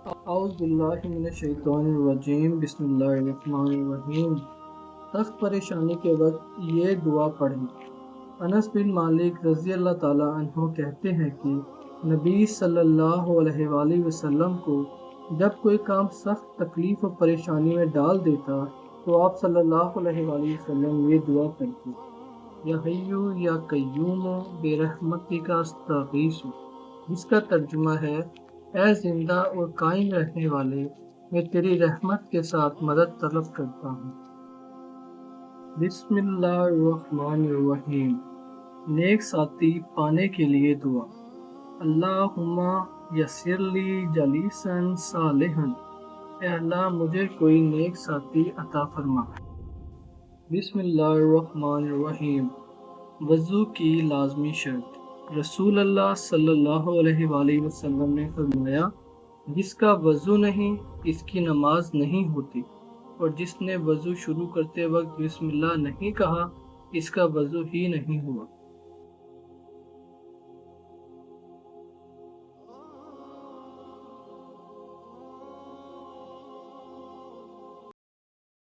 اعوذ باللہ من الشیطان الرجیم، بسم اللہ الرحمن الرحیم۔ سخت پریشانی کے وقت یہ دعا پڑھیں۔ انس بن مالک رضی اللہ تعالیٰ عنہ کہتے ہیں کہ نبی صلی اللہ علیہ وآلہ وسلم کو جب کوئی کام سخت تکلیف و پریشانی میں ڈال دیتا تو آپ صلی اللہ علیہ وآلہ وسلم یہ دعا کرتے: یا حیّ یا قیوم برحمتک استغیث، جس کا ترجمہ ہے: اے زندہ اور قائم رہنے والے، میں تیری رحمت کے ساتھ مدد طلب کرتا ہوں۔ بسم اللہ الرحمن الرحیم۔ نیک ساتھی پانے کے لیے دعا۔ اللہم یسر لی جلیسا صالحا، اے اللہ مجھے کوئی نیک ساتھی عطا فرما۔ بسم اللہ الرحمن الرحیم۔ وضو کی لازمی شرط۔ رسول اللہ صلی اللہ علیہ وآلہ وسلم نے فرمایا: جس کا وضو نہیں اس کی نماز نہیں ہوتی، اور جس نے وضو شروع کرتے وقت بسم اللہ نہیں کہا اس کا وضو ہی نہیں ہوا۔